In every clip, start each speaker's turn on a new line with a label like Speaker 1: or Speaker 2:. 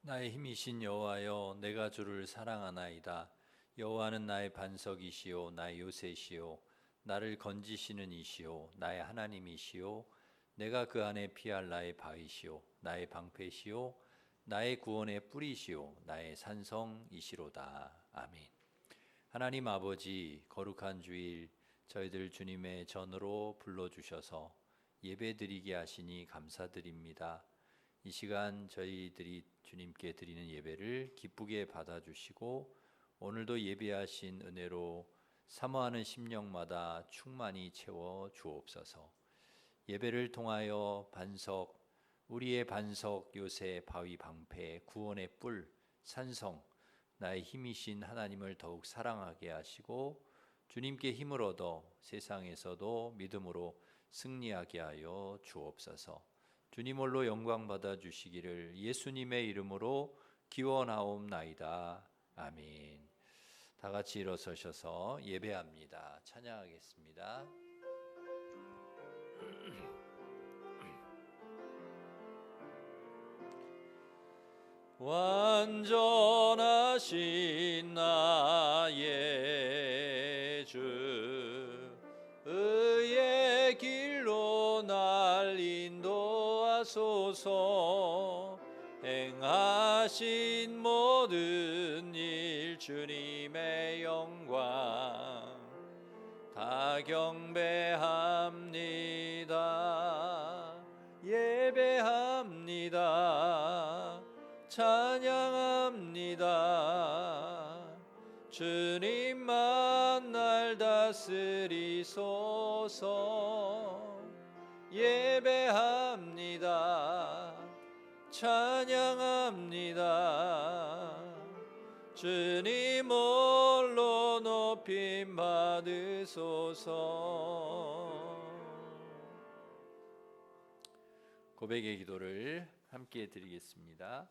Speaker 1: 나의 힘이신 여호와여, 내가 주를 사랑하나이다. 여호와는 나의 반석이시요 나의 요새시요 나를 건지시는 이시요 나의 하나님이시요 내가 그 안에 피할 나의 바위시요 나의 방패시요 나의 구원의 뿌리시요 나의 산성이시로다. 아멘. 하나님 아버지, 거룩한 주일 저희들 주님의 전으로 불러주셔서 예배드리게 하시니 감사드립니다. 이 시간 저희들이 주님께 드리는 예배를 기쁘게 받아주시고 오늘도 예배하신 은혜로 사모하는 심령마다 충만히 채워 주옵소서. 예배를 통하여 반석, 우리의 반석 요새 바위 방패 구원의 뿔 산성 나의 힘이신 하나님을 더욱 사랑하게 하시고 주님께 힘을 얻어 세상에서도 믿음으로 승리하게 하여 주옵소서. 주님 홀로 영광 받아 주시기를 예수님의 이름으로 기원하옵나이다. 아멘. 다 같이 일어서셔서 예배합니다. 찬양하겠습니다. 완전하신 나의 주, 의의 길로 날 인도하소서. 행하신 모든 일 주님의 영광 다 경배합니다. 예배합니다. 찬양합니다. 주님만 날 다스리소서. 예배합니다. 찬양합니다. 주님 홀로 높임 받으소서. 고백의 기도를 함께 드리겠습니다.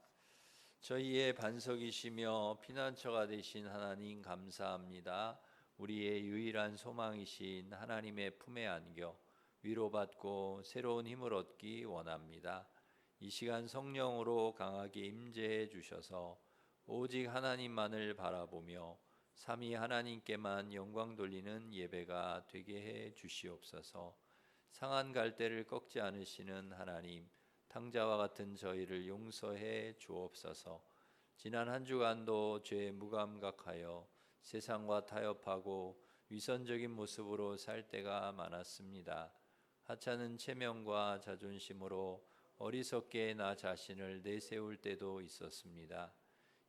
Speaker 1: 저희의 반석이시며 피난처가 되신 하나님 감사합니다. 우리의 유일한 소망이신 하나님의 품에 안겨 위로받고 새로운 힘을 얻기 원합니다. 이 시간 성령으로 강하게 임재해 주셔서 오직 하나님만을 바라보며 삼위 하나님께만 영광 돌리는 예배가 되게 해 주시옵소서. 상한 갈대를 꺾지 않으시는 하나님, 탕자와 같은 저희를 용서해 주옵소서. 지난 한 주간도 죄에 무감각하여 세상과 타협하고 위선적인 모습으로 살 때가 많았습니다. 하찮은 체면과 자존심으로 어리석게 나 자신을 내세울 때도 있었습니다.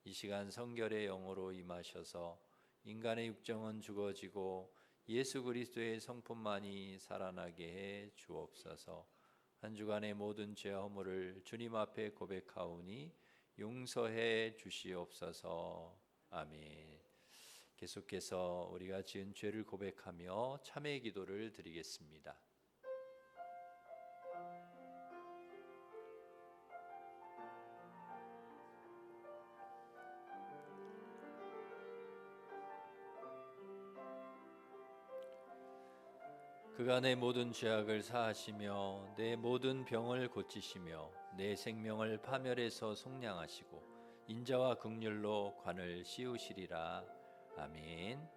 Speaker 1: 이 시간 성결의 영으로 임하셔서 인간의 육정은 죽어지고 예수 그리스도의 성품만이 살아나게 해 주옵소서. 한 주간의 모든 죄 허물을 주님 앞에 고백하오니 용서해 주시옵소서. 아멘. 계속해서 우리가 지은 죄를 고백하며 참회 기도를 드리겠습니다. 그가 내 모든 죄악을 사하시며 내 모든 병을 고치시며 내 생명을 파멸해서 속량하시고 인자와 긍휼로 관을 씌우시리라. 아멘.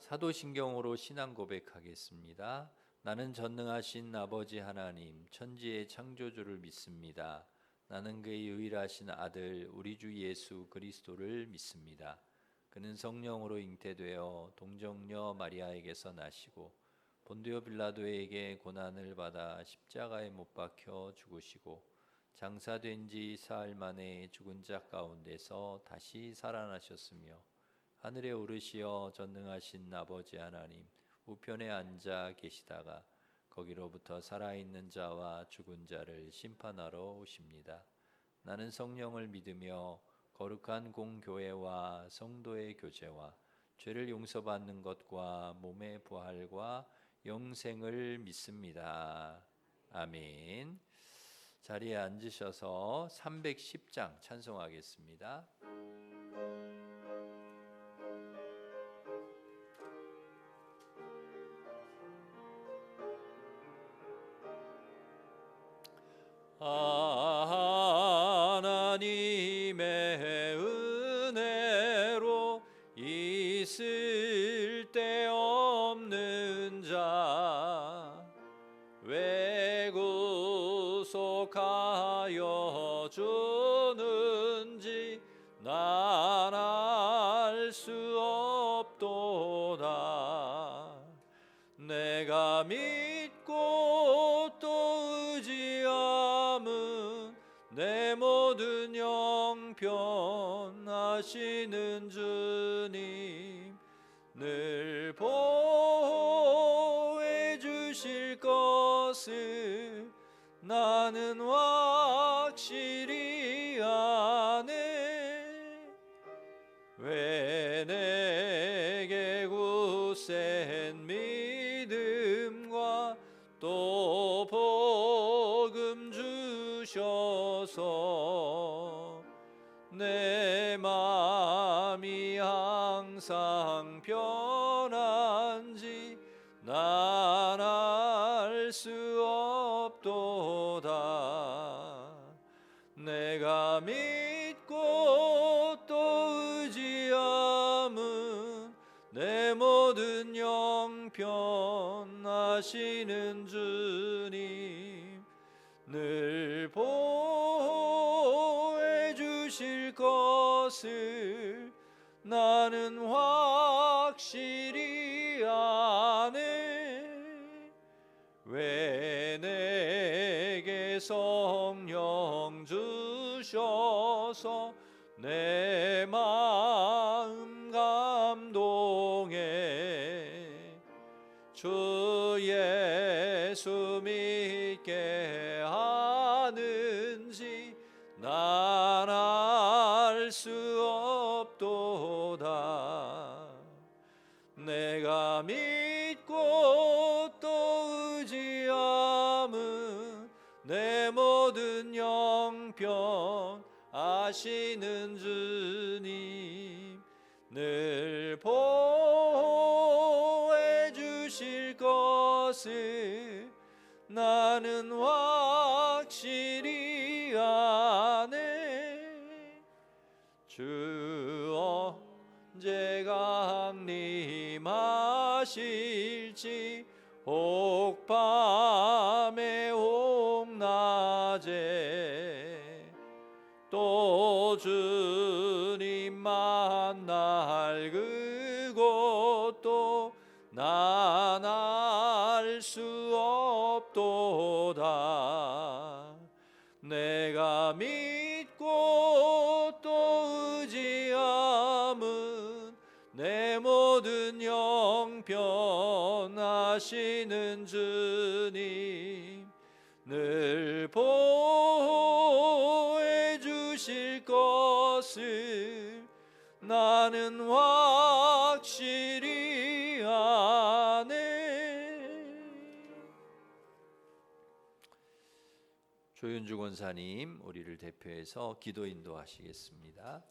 Speaker 1: 사도신경으로 신앙 고백하겠습니다. 나는 전능하신 아버지 하나님 천지의 창조주를 믿습니다. 나는 그의 유일하신 아들 우리 주 예수 그리스도를 믿습니다. 그는 성령으로 잉태되어 동정녀 마리아에게서 나시고 본디오 빌라도에게 고난을 받아 십자가에 못 박혀 죽으시고 장사된 지 사흘 만에 죽은 자 가운데서 다시 살아나셨으며 하늘에 오르시어 전능하신 아버지 하나님 우편에 앉아 계시다가 거기로부터 살아있는 자와 죽은 자를 심판하러 오십니다. 나는 성령을 믿으며 거룩한 공교회와 성도의 교제와 죄를 용서받는 것과 몸의 부활과 영생을 믿습니다. 아멘. 자리에 앉으셔서 310장 찬송하겠습니다. 하나님의 하여 주는지 난 알 수 없도다. 내가 믿고 또 의지함은 내 모든 형편 하시는 주님 늘 보호해 주실 것을 나는 확실히 아네. 왜 내게 굳센 믿음과 또 복음 주셔서 내 마음이 항상 편한지 난 알 수 없도다. 내가 믿고 또 의지함은 내 모든 형편 하시는 주님 늘 보호해 주실 것을 나는 확실히 아네. 왜 내게 성령 주셔서 내 마음 감동해 주 예수 믿게 하는지 난 알 수 없도다. 내가 믿고 또 의지함은 내 모든 형편 아시는 주님 늘 보호해 주실 것을 나는 확실히 아네. 주 언제가 강림하실지 혹 밤에 혹 낮에 또 주님 만날 그곳도 난 알 수 없도다. 내가 믿고 또 의지함은 내 모든 형편 하시는 주님 늘 보호해 주실 것을 나는 확실히 아네. 조윤주 권사님 우리를 대표해서 기도 인도하시겠습니다.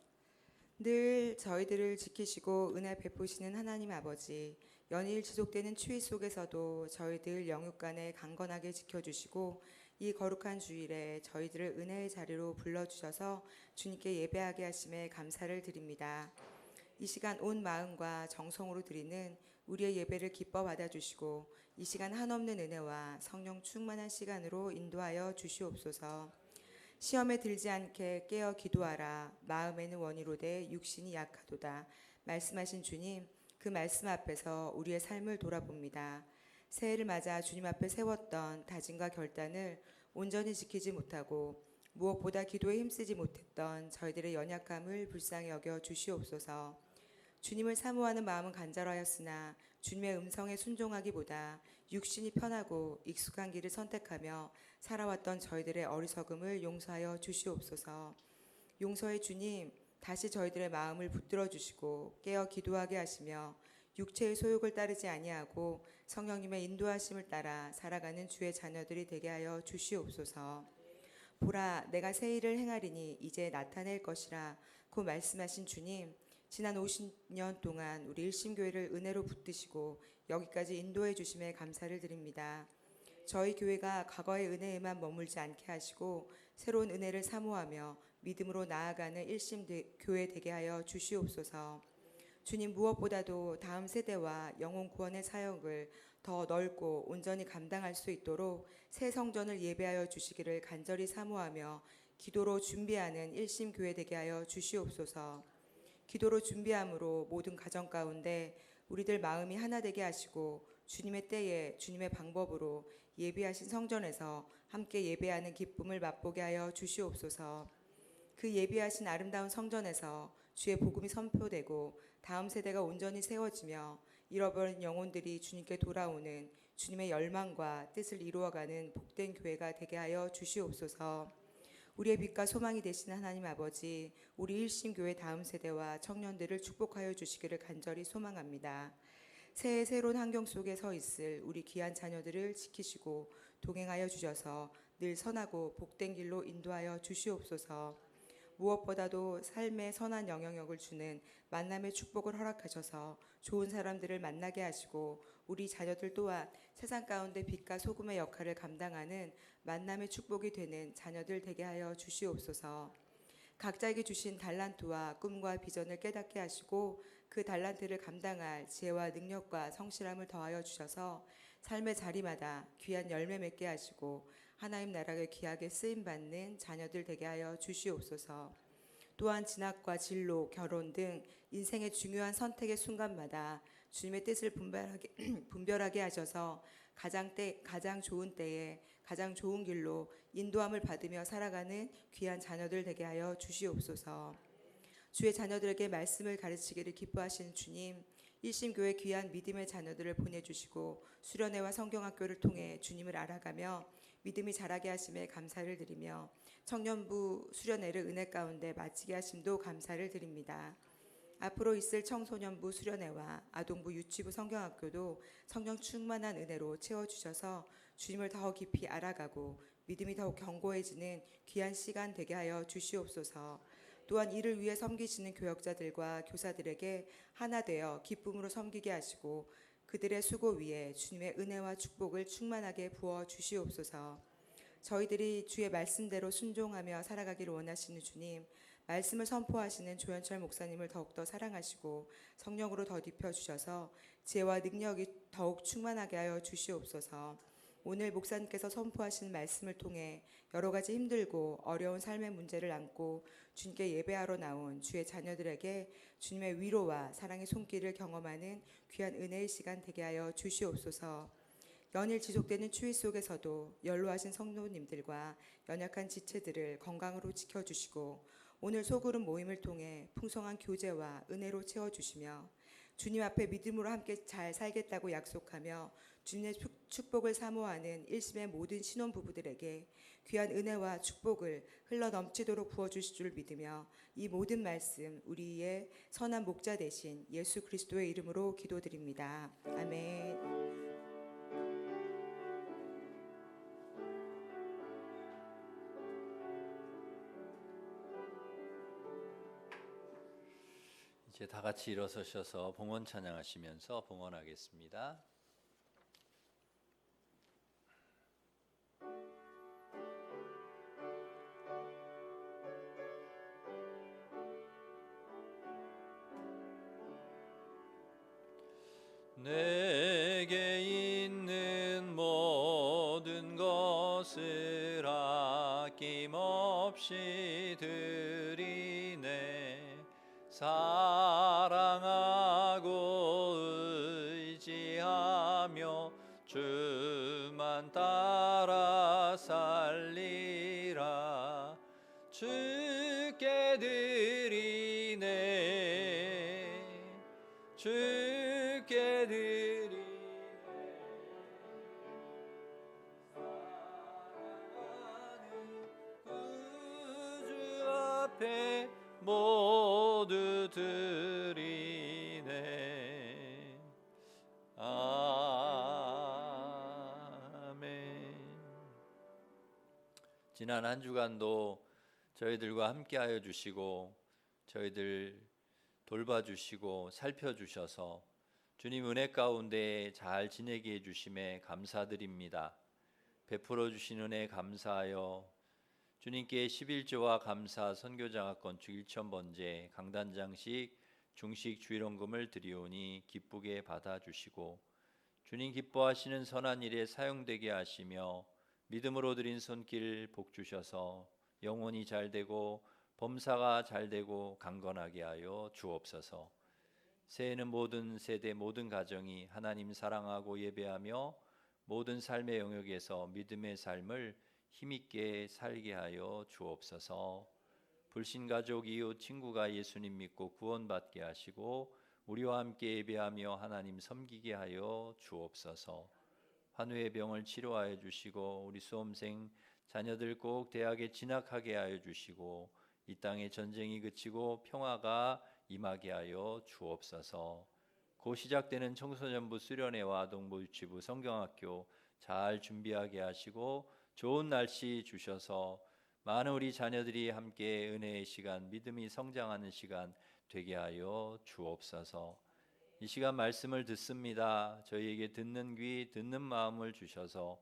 Speaker 2: 늘 저희들을 지키시고 은혜 베푸시는 하나님 아버지, 연일 지속되는 추위 속에서도 저희들 영육간에 강건하게 지켜주시고 이 거룩한 주일에 저희들을 은혜의 자리로 불러주셔서 주님께 예배하게 하심에 감사를 드립니다. 이 시간 온 마음과 정성으로 드리는 우리의 예배를 기뻐 받아주시고 이 시간 한없는 은혜와 성령 충만한 시간으로 인도하여 주시옵소서. 시험에 들지 않게 깨어 기도하라. 마음에는 원이로되 육신이 약하도다. 말씀하신 주님, 그 말씀 앞에서 우리의 삶을 돌아봅니다. 새해를 맞아 주님 앞에 세웠던 다짐과 결단을 온전히 지키지 못하고 무엇보다 기도에 힘쓰지 못했던 저희들의 연약함을 불쌍히 여겨 주시옵소서. 주님을 사모하는 마음은 간절하였으나 주님의 음성에 순종하기보다 육신이 편하고 익숙한 길을 선택하며 살아왔던 저희들의 어리석음을 용서하여 주시옵소서. 용서의 주님, 다시 저희들의 마음을 붙들어 주시고 깨어 기도하게 하시며 육체의 소욕을 따르지 아니하고 성령님의 인도하심을 따라 살아가는 주의 자녀들이 되게 하여 주시옵소서. 보라, 내가 새 일을 행하리니 이제 나타낼 것이라 고 말씀하신 주님, 지난 50년 동안 우리 일심교회를 은혜로 붙드시고 여기까지 인도해 주심에 감사를 드립니다. 저희 교회가 과거의 은혜에만 머물지 않게 하시고 새로운 은혜를 사모하며 믿음으로 나아가는 일심교회 되게 하여 주시옵소서. 주님, 무엇보다도 다음 세대와 영혼 구원의 사역을 더 넓고 온전히 감당할 수 있도록 새 성전을 예배하여 주시기를 간절히 사모하며 기도로 준비하는 일심교회 되게 하여 주시옵소서. 기도로 준비함으로 모든 가정 가운데 우리들 마음이 하나 되게 하시고 주님의 때에 주님의 방법으로 예비하신 성전에서 함께 예배하는 기쁨을 맛보게 하여 주시옵소서. 그 예비하신 아름다운 성전에서 주의 복음이 선포되고 다음 세대가 온전히 세워지며 잃어버린 영혼들이 주님께 돌아오는 주님의 열망과 뜻을 이루어가는 복된 교회가 되게 하여 주시옵소서. 우리의 빛과 소망이 되시는 하나님 아버지, 우리 일심교회 다음 세대와 청년들을 축복하여 주시기를 간절히 소망합니다. 새해 새로운 환경 속에 서 있을 우리 귀한 자녀들을 지키시고 동행하여 주셔서 늘 선하고 복된 길로 인도하여 주시옵소서. 무엇보다도 삶에 선한 영향력을 주는 만남의 축복을 허락하셔서 좋은 사람들을 만나게 하시고 우리 자녀들 또한 세상 가운데 빛과 소금의 역할을 감당하는 만남의 축복이 되는 자녀들 되게 하여 주시옵소서. 각자에게 주신 달란트와 꿈과 비전을 깨닫게 하시고 그 달란트를 감당할 지혜와 능력과 성실함을 더하여 주셔서 삶의 자리마다 귀한 열매 맺게 하시고 하나님 나라에 귀하게 쓰임받는 자녀들 되게 하여 주시옵소서. 또한 진학과 진로, 결혼 등 인생의 중요한 선택의 순간마다 주님의 뜻을 분별하게 하셔서 가장 좋은 때에 가장 좋은 길로 인도함을 받으며 살아가는 귀한 자녀들 되게 하여 주시옵소서. 주의 자녀들에게 말씀을 가르치기를 기뻐하시는 주님, 일심교회 귀한 믿음의 자녀들을 보내주시고 수련회와 성경학교를 통해 주님을 알아가며 믿음이 자라게 하심에 감사를 드리며 청년부 수련회를 은혜 가운데 마치게 하심도 감사를 드립니다. 앞으로 있을 청소년부 수련회와 아동부 유치부 성경학교도 성령 충만한 은혜로 채워주셔서 주님을 더 깊이 알아가고 믿음이 더욱 견고해지는 귀한 시간 되게 하여 주시옵소서. 또한 이를 위해 섬기시는 교역자들과 교사들에게 하나 되어 기쁨으로 섬기게 하시고 그들의 수고 위에 주님의 은혜와 축복을 충만하게 부어 주시옵소서. 저희들이 주의 말씀대로 순종하며 살아가기를 원하시는 주님, 말씀을 선포하시는 조현철 목사님을 더욱더 사랑하시고 성령으로 덧입혀 주셔서 지혜와 능력이 더욱 충만하게 하여 주시옵소서. 오늘 목사님께서 선포하신 말씀을 통해 여러 가지 힘들고 어려운 삶의 문제를 안고 주님께 예배하러 나온 주의 자녀들에게 주님의 위로와 사랑의 손길을 경험하는 귀한 은혜의 시간 되게 하여 주시옵소서. 연일 지속되는 추위 속에서도 연로하신 성도님들과 연약한 지체들을 건강으로 지켜주시고 오늘 소그룹 모임을 통해 풍성한 교제와 은혜로 채워주시며 주님 앞에 믿음으로 함께 잘 살겠다고 약속하며 주님의 축복을 사모하는 일심의 모든 신혼부부들에게 귀한 은혜와 축복을 흘러넘치도록 부어주실 줄 믿으며 이 모든 말씀 우리의 선한 목자 되신 예수 그리스도의 이름으로 기도드립니다. 아멘.
Speaker 1: 이제 다 같이 일어서셔서 봉헌 찬양하시면서 봉헌하겠습니다. 내게 있는 모든 것을 아낌없이 드리네. 사랑하고 의지하며 주만 따라 살리라. 주께 드리네. 주께 드리네. 사랑하는 구주 앞에 모두 드리네. 아멘. 지난 한 주간도 저희들과 함께하여 주시고 저희들 돌봐주시고 살펴주셔서 주님 은혜 가운데 잘 지내게 해주심에 감사드립니다. 베풀어 주신 은혜 감사하여 주님께 11조와 감사 선교장학 건축 1,000번제 강단장식 중식 주일원금을 드리오니 기쁘게 받아주시고 주님 기뻐하시는 선한 일에 사용되게 하시며 믿음으로 드린 손길 복 주셔서 영혼이 잘되고 범사가 잘되고 강건하게 하여 주옵소서. 새해는 모든 세대 모든 가정이 하나님 사랑하고 예배하며 모든 삶의 영역에서 믿음의 삶을 힘있게 살게 하여 주옵소서. 불신가족 이웃 친구가 예수님 믿고 구원받게 하시고 우리와 함께 예배하며 하나님 섬기게 하여 주옵소서. 환우의 병을 치료하여 주시고 우리 수험생 자녀들 꼭 대학에 진학하게 하여 주시고 이 땅에 전쟁이 그치고 평화가 임하게 하여 주옵소서. 곧 시작되는 청소년부 수련회와 아동부 유치부 성경학교 잘 준비하게 하시고 좋은 날씨 주셔서 많은 우리 자녀들이 함께 은혜의 시간, 믿음이 성장하는 시간 되게 하여 주옵소서. 이 시간 말씀을 듣습니다. 저희에게 듣는 귀, 듣는 마음을 주셔서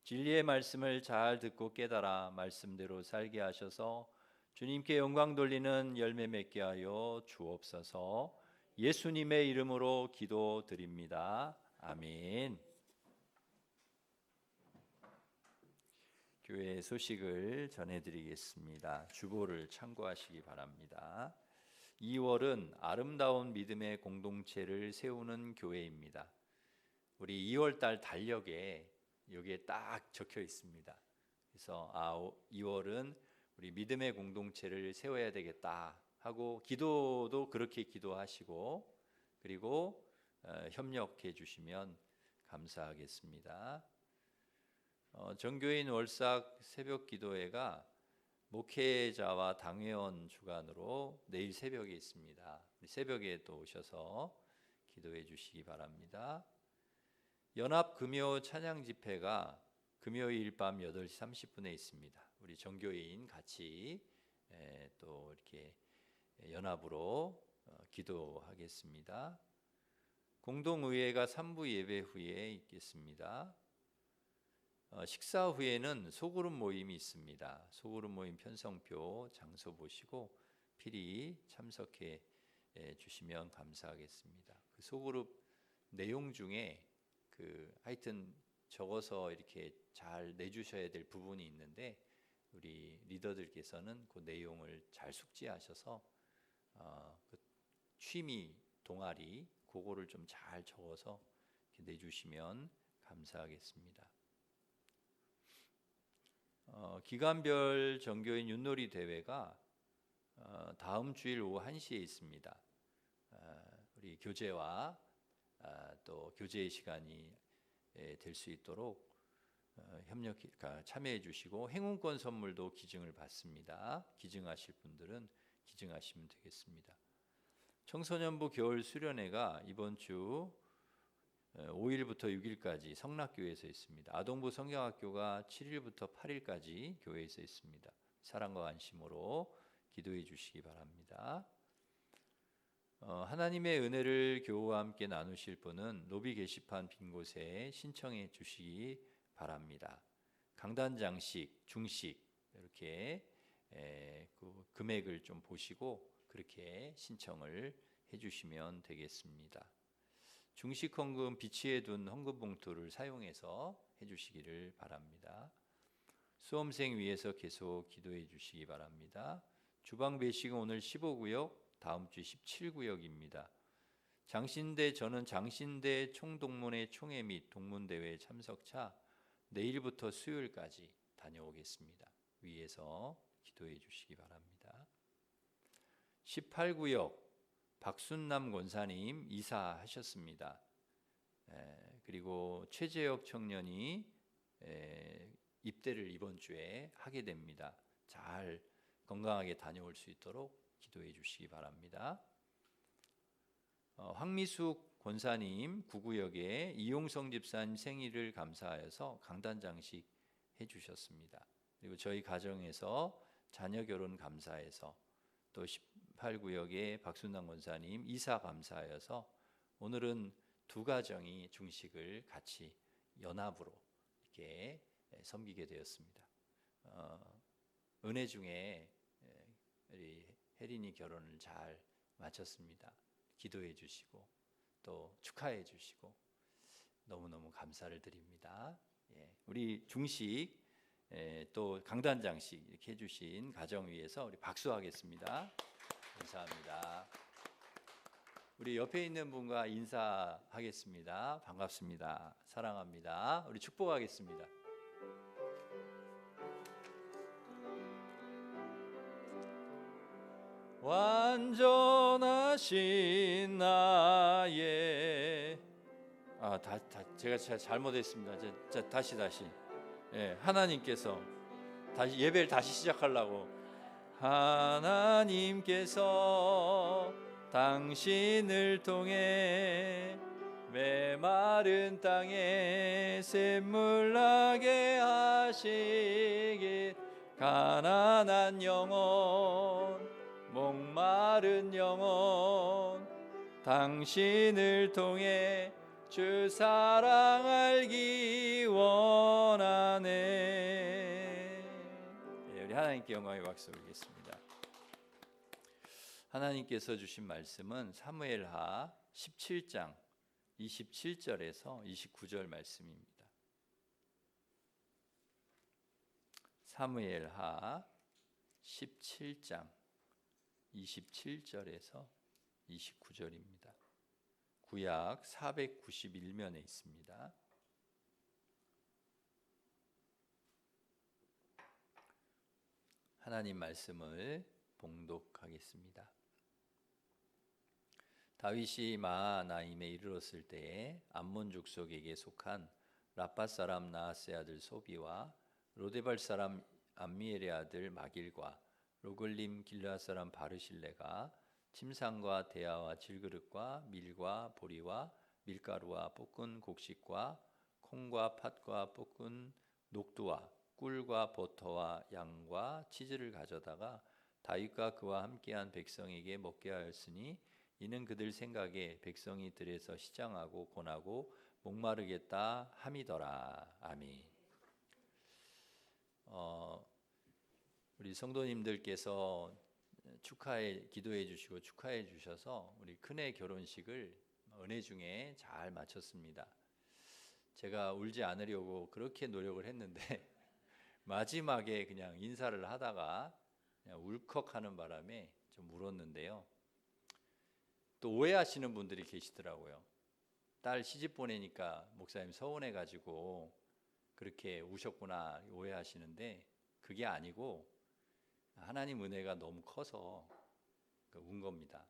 Speaker 1: 진리의 말씀을 잘 듣고 깨달아 말씀대로 살게 하셔서 주님께 영광 돌리는 열매 맺게 하여 주옵소서. 예수님의 이름으로 기도드립니다. 아멘. 교회 소식을 전해드리겠습니다. 주보를 참고하시기 바랍니다. 2월은 아름다운 믿음의 공동체를 세우는 교회입니다. 우리 2월달 달력에 여기에 딱 적혀 있습니다. 그래서 2월은 우리 믿음의 공동체를 세워야 되겠다 하고 기도도 그렇게 기도하시고 그리고 협력해 주시면 감사하겠습니다. 정교인 월삭 새벽 기도회가 목회자와 당회원 주관으로 내일 새벽에 있습니다. 새벽에 또 오셔서 기도해 주시기 바랍니다. 연합 금요 찬양 집회가 금요일 밤 8시 30분에 있습니다. 우리 정교인 같이 또 이렇게 연합으로 기도하겠습니다. 공동의회가 3부 예배 후에 있겠습니다. 식사 후에는 소그룹 모임이 있습니다. 소그룹 모임 편성표 장소 보시고 필히 참석해 주시면 감사하겠습니다. 그 소그룹 내용 중에 하여튼 적어서 이렇게 잘 내주셔야 될 부분이 있는데 우리 리더들께서는 그 내용을 잘 숙지하셔서 그 취미 동아리 그거를 좀 잘 적어서 이렇게 내주시면 감사하겠습니다. 기간별 정교인 윷놀이 대회가 다음 주일 오후 1시에 있습니다. 우리 교제와 또 교제의 시간이 될 수 있도록 참여해 주시고 행운권 선물도 기증을 받습니다. 기증하실 분들은 기증하시면 되겠습니다. 청소년부 겨울 수련회가 이번 주 5일부터 6일까지 성락교회에서 있습니다. 아동부 성경학교가 7일부터 8일까지 교회에서 있습니다. 사랑과 안심으로 기도해 주시기 바랍니다. 하나님의 은혜를 교우와 함께 나누실 분은 로비 게시판 빈 곳에 신청해 주시기 바랍니다. 강단 장식, 중식 이렇게 그 금액을 좀 보시고 그렇게 신청을 해주시면 되겠습니다. 중식 헌금 비치해 둔 헌금 봉투를 사용해서 해주시기를 바랍니다. 수험생 위해서 계속 기도해 주시기 바랍니다. 주방 배식은 오늘 15구역, 다음 주 17구역입니다. 저는 장신대 총동문회 총회 및 동문대회 참석차 내일부터 수요일까지 다녀오겠습니다. 위에서 기도해 주시기 바랍니다. 18구역 박순남 권사님 이사하셨습니다. 그리고 최재혁 청년이 입대를 이번 주에 하게 됩니다. 잘 건강하게 다녀올 수 있도록 기도해 주시기 바랍니다. 황미숙 권사님 9구역에 이용성 집사님 생일을 감사하여서 강단 장식 해주셨습니다. 그리고 저희 가정에서 자녀 결혼 감사해서 또 18구역에 박순남 권사님 이사 감사하여서 오늘은 두 가정이 중식을 같이 연합으로 이렇게 섬기게 되었습니다. 은혜 중에 우리 혜린이 결혼을 잘 마쳤습니다. 기도해 주시고 또 축하해 주시고 너무너무 감사를 드립니다. 예, 우리 중식 또 강단장식 이렇게 해주신 가정 위해서 우리 박수하겠습니다. 감사합니다. 우리 옆에 있는 분과 인사하겠습니다. 반갑습니다. 사랑합니다. 우리 축복하겠습니다. 완전하신 나의 제가 잘못했습니다. 다시 예, 하나님께서 다시 예배를 다시 시작하려고 하나님께서 당신을 통해 메마른 땅에 샘물 나게 하시길 가난한 영혼 목마른 영혼 당신을 통해 주 사랑 알기 원하네. 예, 우리 하나님께 영광의 박수 올리겠습니다. 하나님께서 주신 말씀은 사무엘하 17장 27절에서 29절 말씀입니다. 사무엘하 17장 27절에서 29절입니다. 구약 491면에 있습니다. 하나님 말씀을 봉독하겠습니다. 다윗이 마하나임에 이르렀을 때에 암몬 족속에게 속한 라팟 사람 나하스의 아들 소비와 로데발 사람 암미엘의 아들 마길과 로글림 길르앗 사람 바르실레가 침상과 대야와 질그릇과 밀과 보리와 밀가루와 볶은 곡식과 콩과 팥과 볶은 녹두와 꿀과 버터와 양과 치즈를 가져다가 다윗과 그와 함께한 백성에게 먹게 하였으니 이는 그들 생각에 백성이 들에서 시장하고 고나고 목마르겠다 함이더라. 아멘. 우리 성도님들께서 기도해 주시고 축하해 주셔서 우리 큰애 결혼식을 은혜 중에 잘 마쳤습니다. 제가 울지 않으려고 그렇게 노력을 했는데 마지막에 그냥 인사를 하다가 그냥 울컥하는 바람에 좀 울었는데요. 또 오해하시는 분들이 계시더라고요. 딸 시집 보내니까 목사님 서운해가지고 그렇게 우셨구나 오해하시는데 그게 아니고 하나님 은혜가 너무 커서 운 겁니다.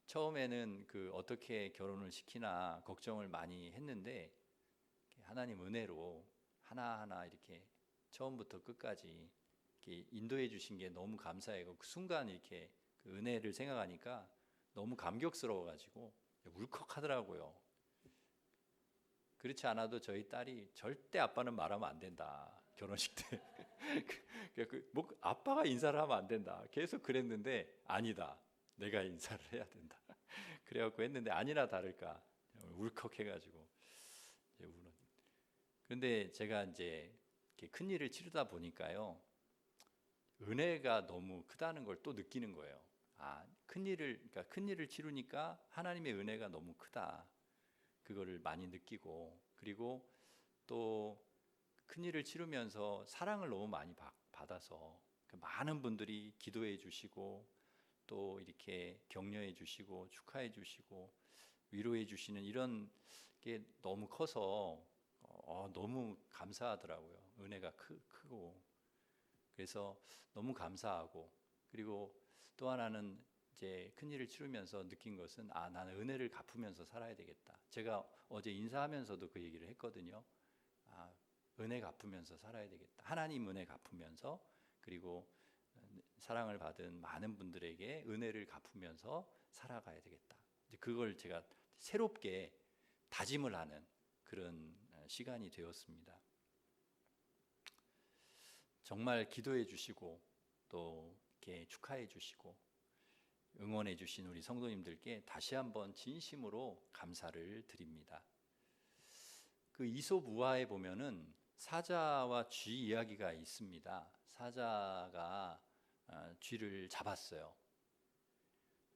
Speaker 1: 처음에는 어떻게 결혼을 시키나 걱정을 많이 했는데 하나님 은혜로 하나하나 이렇게 처음부터 끝까지 이렇게 인도해 주신 게 너무 감사해요. 그 순간 이렇게 그 은혜를 생각하니까 너무 감격스러워가지고 울컥하더라고요. 그렇지 않아도 저희 딸이 절대 아빠는 말하면 안 된다. 결혼식 때 아빠가 인사를 하면 안 된다. 계속 그랬는데 아니다. 내가 인사를 해야 된다. 그래갖고 했는데 아니나 다를까 울컥해가지고 이제 우는. 그런데 제가 이제 이렇게 큰 일을 치르다 보니까요, 은혜가 너무 크다는 걸 또 느끼는 거예요. 큰 일을 치르니까 하나님의 은혜가 너무 크다. 그거를 많이 느끼고, 그리고 또 큰 일을 치르면서 사랑을 너무 많이 받아서 많은 분들이 기도해 주시고 또 이렇게 격려해 주시고 축하해 주시고 위로해 주시는 이런 게 너무 커서 너무 감사하더라고요. 은혜가 크고. 그래서 너무 감사하고, 그리고 또 하나는 이제 큰 일을 치르면서 느낀 것은 나는 은혜를 갚으면서 살아야 되겠다. 제가 어제 인사하면서도 그 얘기를 했거든요. 은혜 갚으면서 살아야 되겠다. 하나님 은혜 갚으면서, 그리고 사랑을 받은 많은 분들에게 은혜를 갚으면서 살아가야 되겠다. 이제 그걸 제가 새롭게 다짐을 하는 그런 시간이 되었습니다. 정말 기도해 주시고 또 이렇게 축하해 주시고 응원해 주신 우리 성도님들께 다시 한번 진심으로 감사를 드립니다. 그 이솝 우화에 보면은 사자와 쥐 이야기가 있습니다. 사자가 쥐를 잡았어요.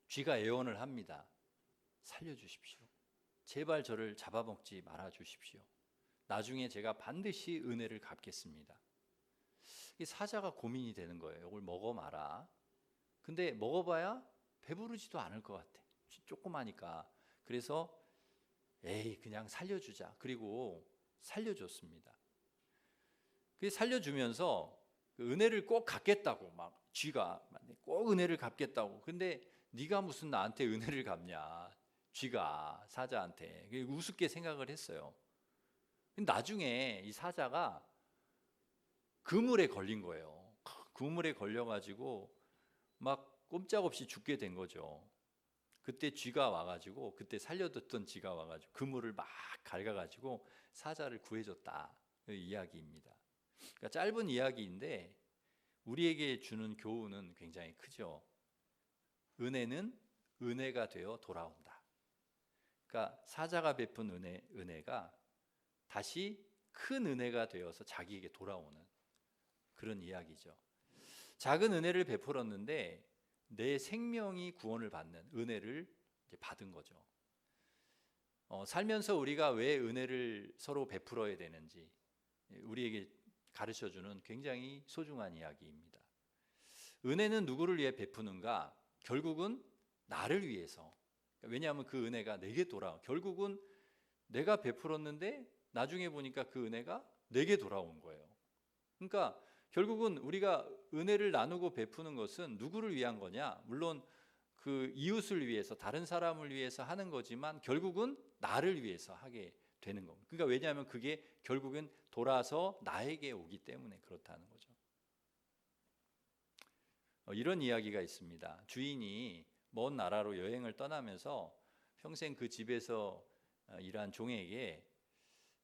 Speaker 1: 쥐가 애원을 합니다. 살려주십시오. 제발 저를 잡아먹지 말아 주십시오. 나중에 제가 반드시 은혜를 갚겠습니다. 이 사자가 고민이 되는 거예요. 이걸 먹어 마라. 근데 먹어봐야 배부르지도 않을 것 같아. 조그마니까. 그래서 에이 그냥 살려주자. 그리고 살려줬습니다. 그 살려주면서 그 은혜를 꼭 갚겠다고 막 쥐가 꼭 은혜를 갚겠다고. 근데 네가 무슨 나한테 은혜를 갚냐? 쥐가 사자한테 우습게 생각을 했어요. 근데 나중에 이 사자가 그물에 걸린 거예요. 그물에 걸려가지고 막 꼼짝없이 죽게 된 거죠. 그때 쥐가 와가지고 그때 살려뒀던 쥐가 와가지고 그물을 막 갉아가지고 사자를 구해줬다. 그 이야기입니다. 그러니까 짧은 이야기인데 우리에게 주는 교훈은 굉장히 크죠. 은혜는 은혜가 되어 돌아온다. 그러니까 사자가 베푼 은혜가 다시 큰 은혜가 되어서 자기에게 돌아오는 그런 이야기죠. 작은 은혜를 베풀었는데 내 생명이 구원을 받는 은혜를 이제 받은 거죠. 살면서 우리가 왜 은혜를 서로 베풀어야 되는지 우리에게 가르쳐주는 굉장히 소중한 이야기입니다. 은혜는 누구를 위해 베푸는가? 결국은 나를 위해서. 왜냐하면 그 은혜가 내게 돌아와. 결국은 내가 베풀었는데 나중에 보니까 그 은혜가 내게 돌아온 거예요. 그러니까 결국은 우리가 은혜를 나누고 베푸는 것은 누구를 위한 거냐? 물론 그 이웃을 위해서, 다른 사람을 위해서 하는 거지만 결국은 나를 위해서 하게 되는 겁니다. 그러니까 왜냐하면 그게 결국은 돌아서 나에게 오기 때문에 그렇다는 거죠. 이런 이야기가 있습니다. 주인이 먼 나라로 여행을 떠나면서 평생 그 집에서 일한 종에게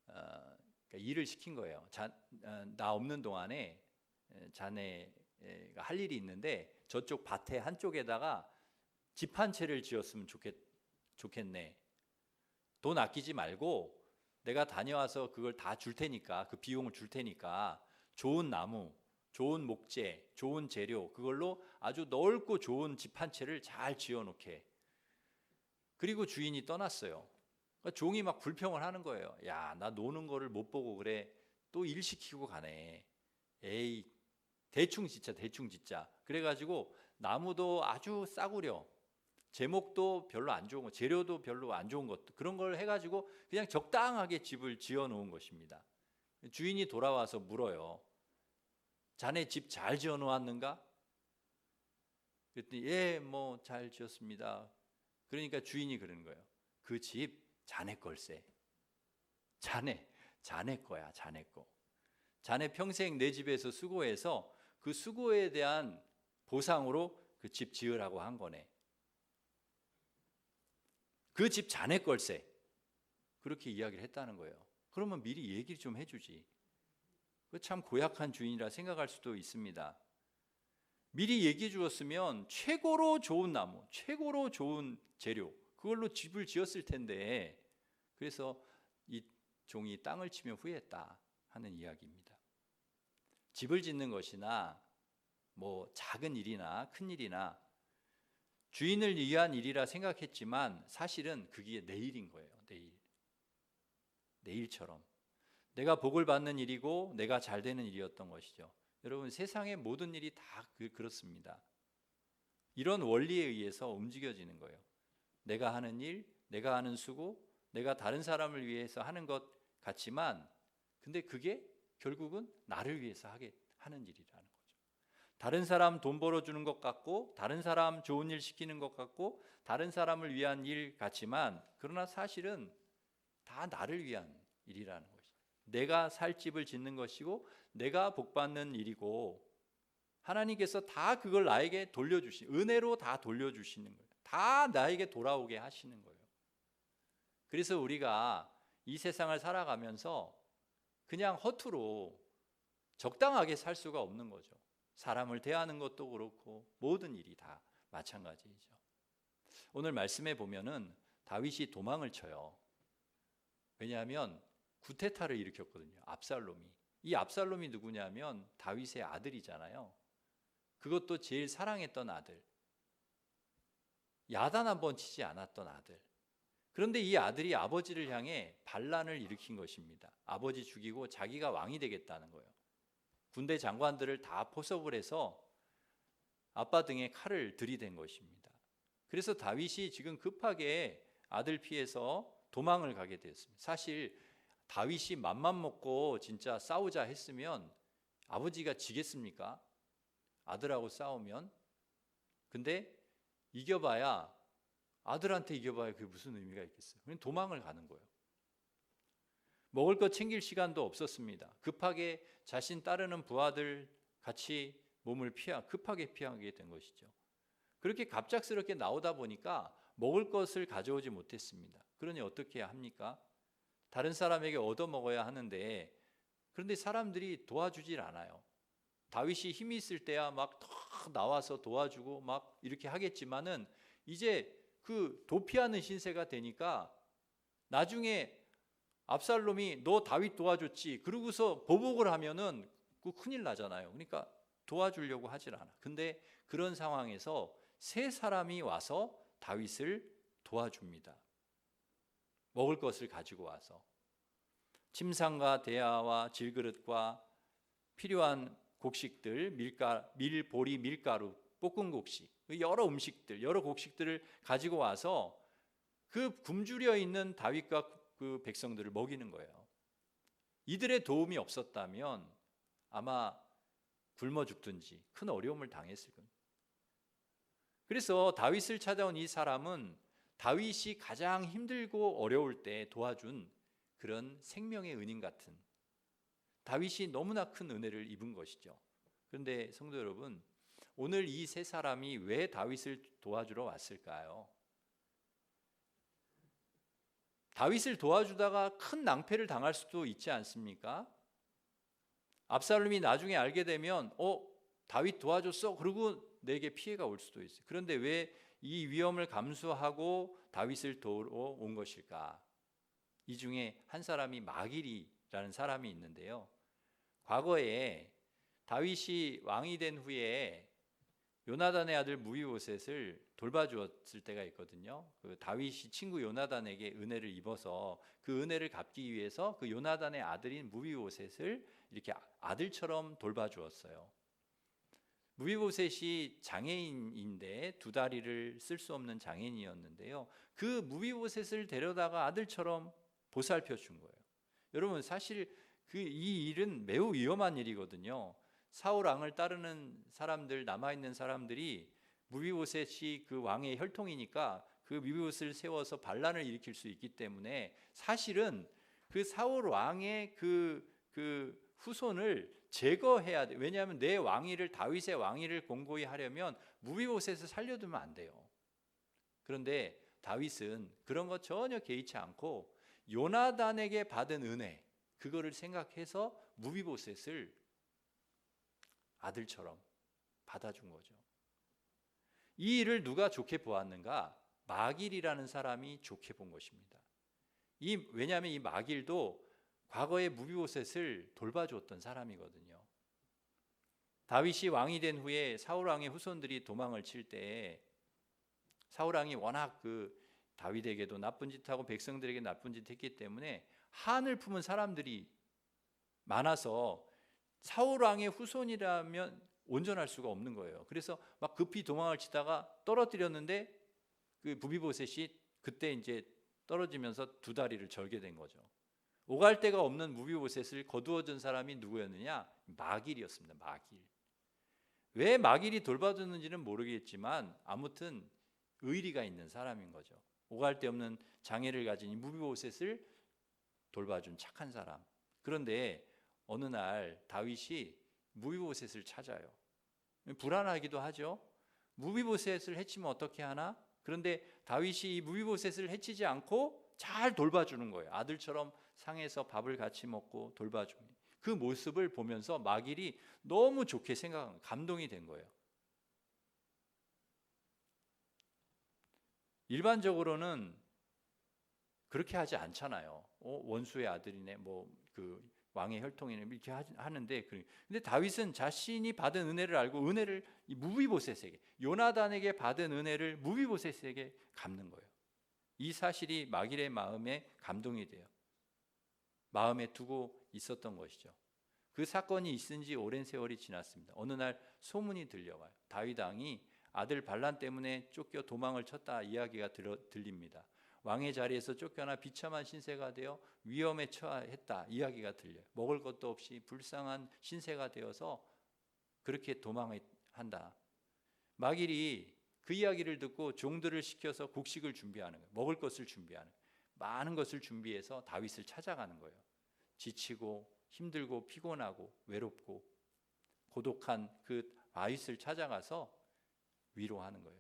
Speaker 1: 그러니까 일을 시킨 거예요. 나 없는 동안에 자네가 할 일이 있는데 저쪽 밭에 한쪽에다가 집 한 채를 지었으면 좋겠네. 돈 아끼지 말고 내가 다녀와서 그걸 다 줄 테니까, 그 비용을 줄 테니까 좋은 나무, 좋은 목재, 좋은 재료 그걸로 아주 넓고 좋은 집 한 채를 잘 지어놓게. 그리고 주인이 떠났어요. 그러니까 종이 막 불평을 하는 거예요. 야, 나 노는 거를 못 보고 그래. 또 일 시키고 가네. 에이, 대충 짓자. 그래가지고 나무도 아주 싸구려, 제목도 별로 안 좋은 거, 재료도 별로 안 좋은 것도 그런 걸 해가지고 그냥 적당하게 집을 지어 놓은 것입니다. 주인이 돌아와서 물어요. 자네 집 잘 지어 놓았는가? 그랬더니 예, 뭐 잘 지었습니다. 그러니까 주인이 그러는 거예요. 그 집 자네 걸세. 자네 거야, 자네 거. 자네 평생 내 집에서 수고해서 그 수고에 대한 보상으로 그 집 지으라고 한 거네. 그 집 자네 걸세. 그렇게 이야기를 했다는 거예요. 그러면 미리 얘기를 좀 해주지. 참 고약한 주인이라 생각할 수도 있습니다. 미리 얘기해 주었으면 최고로 좋은 나무, 최고로 좋은 재료 그걸로 집을 지었을 텐데, 그래서 이 종이 땅을 치며 후회했다 하는 이야기입니다. 집을 짓는 것이나 뭐 작은 일이나 큰 일이나 주인을 위한 일이라 생각했지만 사실은 그게 내일인 거예요. 내일처럼 내가 복을 받는 일이고 내가 잘 되는 일이었던 것이죠. 여러분, 세상의 모든 일이 다 그렇습니다. 이런 원리에 의해서 움직여지는 거예요. 내가 하는 일, 내가 하는 수고, 내가 다른 사람을 위해서 하는 것 같지만 근데 그게 결국은 나를 위해서 하는 일이라는 거죠. 다른 사람 돈 벌어주는 것 같고, 다른 사람 좋은 일 시키는 것 같고, 다른 사람을 위한 일 같지만 그러나 사실은 다 나를 위한 일이라는 거죠. 내가 살 집을 짓는 것이고 내가 복받는 일이고 하나님께서 다 그걸 나에게 은혜로 다 돌려주시는 거예요. 다 나에게 돌아오게 하시는 거예요. 그래서 우리가 이 세상을 살아가면서 그냥 허투루 적당하게 살 수가 없는 거죠. 사람을 대하는 것도 그렇고 모든 일이 다 마찬가지이죠. 오늘 말씀에 보면은 다윗이 도망을 쳐요. 왜냐하면 구테타를 일으켰거든요. 압살롬이. 이 압살롬이 누구냐면 다윗의 아들이잖아요. 그것도 제일 사랑했던 아들. 야단 한 번 치지 않았던 아들. 그런데 이 아들이 아버지를 향해 반란을 일으킨 것입니다. 아버지 죽이고 자기가 왕이 되겠다는 거예요. 군대 장관들을 다 포섭을 해서 아빠 등에 칼을 들이댄 것입니다. 그래서 다윗이 지금 급하게 아들 피해서 도망을 가게 되었습니다. 사실 다윗이 맘만 먹고 진짜 싸우자 했으면 아버지가 지겠습니까? 아들하고 싸우면. 근데 이겨봐야, 아들한테 이겨봐야 그게 무슨 의미가 있겠어요? 그냥 도망을 가는 거예요. 먹을 것 챙길 시간도 없었습니다. 급하게 자신 따르는 부하들 같이 몸을 급하게 피하게 된 것이죠. 그렇게 갑작스럽게 나오다 보니까 먹을 것을 가져오지 못했습니다. 그러니 어떻게 해야 합니까? 다른 사람에게 얻어 먹어야 하는데, 그런데 사람들이 도와주질 않아요. 다윗이 힘이 있을 때야 막 나와서 도와주고 막 이렇게 하겠지만은 이제 그 도피하는 신세가 되니까 나중에 압살롬이 너 다윗 도와줬지 그러고서 보복을 하면은 그 큰일 나잖아요. 그러니까 도와주려고 하질 않아. 근데 그런 상황에서 세 사람이 와서 다윗을 도와줍니다. 먹을 것을 가지고 와서 침상과 대야와 질그릇과 필요한 곡식들, 밀보리, 밀가루, 볶은 곡식, 여러 음식들, 여러 곡식들을 가지고 와서 그 굶주려 있는 다윗과 그 백성들을 먹이는 거예요. 이들의 도움이 없었다면 아마 굶어 죽든지 큰 어려움을 당했을 겁니다. 그래서 다윗을 찾아온 이 사람은 다윗이 가장 힘들고 어려울 때 도와준 그런 생명의 은인 같은, 다윗이 너무나 큰 은혜를 입은 것이죠. 그런데 성도 여러분, 오늘 이 세 사람이 왜 다윗을 도와주러 왔을까요? 다윗을 도와주다가 큰 낭패를 당할 수도 있지 않습니까? 압살롬이 나중에 알게 되면 다윗 도와줬어? 그러고 내게 피해가 올 수도 있어요. 그런데 왜 이 위험을 감수하고 다윗을 도우러 온 것일까? 이 중에 한 사람이 마길이라는 사람이 있는데요. 과거에 다윗이 왕이 된 후에 요나단의 아들 무비보셋을 돌봐주었을 때가 있거든요. 그 다윗이 친구 요나단에게 은혜를 입어서 그 은혜를 갚기 위해서 그 요나단의 아들인 무비보셋을 이렇게 아들처럼 돌봐주었어요. 무비보셋이 장애인인데 두 다리를 쓸 수 없는 장애인이었는데요. 그 무비보셋을 데려다가 아들처럼 보살펴 준 거예요. 여러분, 사실 이 일은 매우 위험한 일이거든요. 사울 왕을 따르는 사람들, 남아있는 사람들이 무비보셋이 그 왕의 혈통이니까 그 무비보셋을 세워서 반란을 일으킬 수 있기 때문에 사실은 그 사울 왕의 그 후손을 제거해야 돼. 왜냐하면 내 왕위를, 다윗의 왕위를 공고히 하려면 무비보셋을 살려두면 안 돼요. 그런데 다윗은 그런 것 전혀 개의치 않고 요나단에게 받은 은혜, 그거를 생각해서 무비보셋을 아들처럼 받아준 거죠. 이 일을 누가 좋게 보았는가? 마길이라는 사람이 좋게 본 것입니다. 왜냐하면 이 마길도 과거에 무비보셋을 돌봐줬던 사람이거든요. 다윗이 왕이 된 후에 사울 왕의 후손들이 도망을 칠 때 사울 왕이 워낙 다윗에게도 나쁜 짓하고 백성들에게 나쁜 짓 했기 때문에 한을 품은 사람들이 많아서 사울 왕의 후손이라면 온전할 수가 없는 거예요. 그래서 막 급히 도망을 치다가 떨어뜨렸는데 그 무비보셋이 그때 이제 떨어지면서 두 다리를 절게 된 거죠. 오갈 데가 없는 무비보셋을 거두어준 사람이 누구였느냐? 마길이었습니다. 마길. 왜 마길이 돌봐줬는지는 모르겠지만 아무튼 의리가 있는 사람인 거죠. 오갈 데 없는 장애를 가진 이 무비보셋을 돌봐준 착한 사람. 그런데 어느 날 다윗이 무비보셋을 찾아요. 불안하기도 하죠. 무비보셋을 해치면 어떻게 하나? 그런데 다윗이 이 무비보셋을 해치지 않고 잘 돌봐주는 거예요. 아들처럼 상에서 밥을 같이 먹고 돌봐줍니다. 그 모습을 보면서 마길이 너무 좋게 생각한, 감동이 된 거예요. 일반적으로는 그렇게 하지 않잖아요. 원수의 아들이네, 그 왕의 혈통이네, 이렇게 하는데, 근데 다윗은 자신이 받은 은혜를 알고 은혜를 이 무비보셋에게, 요나단에게 받은 은혜를 무비보셋에게 갚는 거예요. 이 사실이 마길의 마음에 감동이 돼요. 마음에 두고 있었던 것이죠. 그 사건이 있은 지 오랜 세월이 지났습니다. 어느 날 소문이 들려와요. 다윗 왕이 아들 반란 때문에 쫓겨 도망을 쳤다 이야기가 들립니다. 왕의 자리에서 쫓겨나 비참한 신세가 되어 위험에 처했다 이야기가 들려요. 먹을 것도 없이 불쌍한 신세가 되어서 그렇게 도망한다. 마길이 그 이야기를 듣고 종들을 시켜서 곡식을 준비하는 거예요. 먹을 것을 준비하는 거예요. 많은 것을 준비해서 다윗을 찾아가는 거예요. 지치고 힘들고 피곤하고 외롭고 고독한 그 다윗을 찾아가서 위로하는 거예요.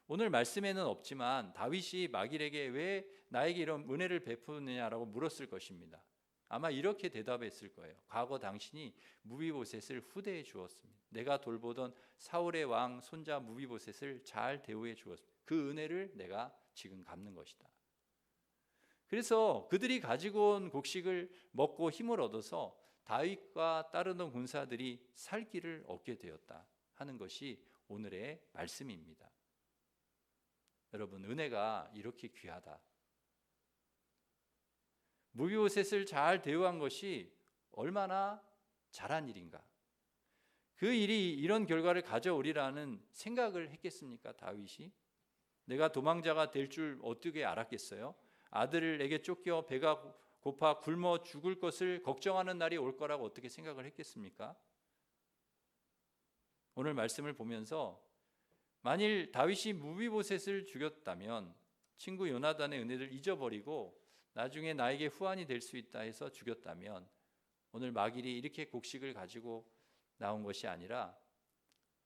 Speaker 1: 오늘 말씀에는 없지만 다윗이 마길에게 왜 나에게 이런 은혜를 베푸느냐라고 물었을 것입니다. 아마 이렇게 대답했을 거예요. 과거 당신이 무비보셋을 후대해 주었습니다. 내가 돌보던 사울의 왕 손자 무비보셋을 잘 대우해 주었습니다. 그 은혜를 내가 지금 갚는 것이다. 그래서 그들이 가지고 온 곡식을 먹고 힘을 얻어서 다윗과 따르던 군사들이 살 길을 얻게 되었다 하는 것이 오늘의 말씀입니다. 여러분, 은혜가 이렇게 귀하다. 무비보셋을 잘 대우한 것이 얼마나 잘한 일인가. 그 일이 이런 결과를 가져오리라는 생각을 했겠습니까? 다윗이? 내가 도망자가 될 줄 어떻게 알았겠어요? 아들에게 쫓겨 배가 고파 굶어 죽을 것을 걱정하는 날이 올 거라고 어떻게 생각을 했겠습니까? 오늘 말씀을 보면서 만일 다윗이 무비보셋을 죽였다면 친구 요나단의 은혜를 잊어버리고 나중에 나에게 후환이 될 수 있다 해서 죽였다면 오늘 마길이 이렇게 곡식을 가지고 나온 것이 아니라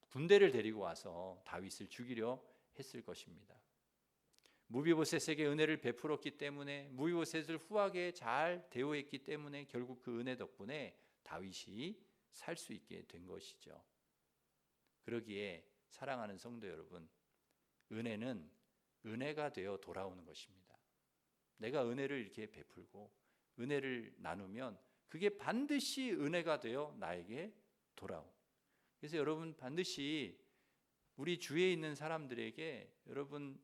Speaker 1: 군대를 데리고 와서 다윗을 죽이려 했을 것입니다. 무비보셋에게 은혜를 베풀었기 때문에 무비보셋을 후하게 잘 대우했기 때문에 결국 그 은혜 덕분에 다윗이 살 수 있게 된 것이죠. 그러기에 사랑하는 성도 여러분, 은혜는 은혜가 되어 돌아오는 것입니다. 내가 은혜를 이렇게 베풀고 은혜를 나누면 그게 반드시 은혜가 되어 나에게 돌아오. 그래서 여러분 반드시 우리 주위에 있는 사람들에게 여러분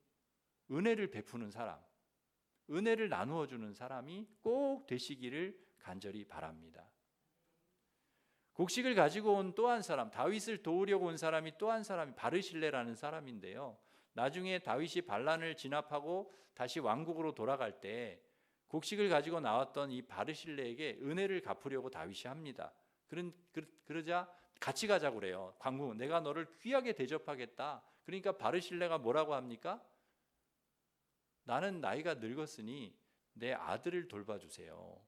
Speaker 1: 은혜를 베푸는 사람, 은혜를 나누어 주는 사람이 꼭 되시기를 간절히 바랍니다. 곡식을 가지고 온 또 한 사람, 다윗을 도우려고 온 사람이 또 한 사람이 바르실레라는 사람인데요. 나중에 다윗이 반란을 진압하고 다시 왕국으로 돌아갈 때 곡식을 가지고 나왔던 이 바르실레에게 은혜를 갚으려고 다윗이 합니다. 그러자 같이 가자고 그래요. 광국, 내가 너를 귀하게 대접하겠다. 그러니까 바르실레가 뭐라고 합니까? 나는 나이가 늙었으니 내 아들을 돌봐주세요.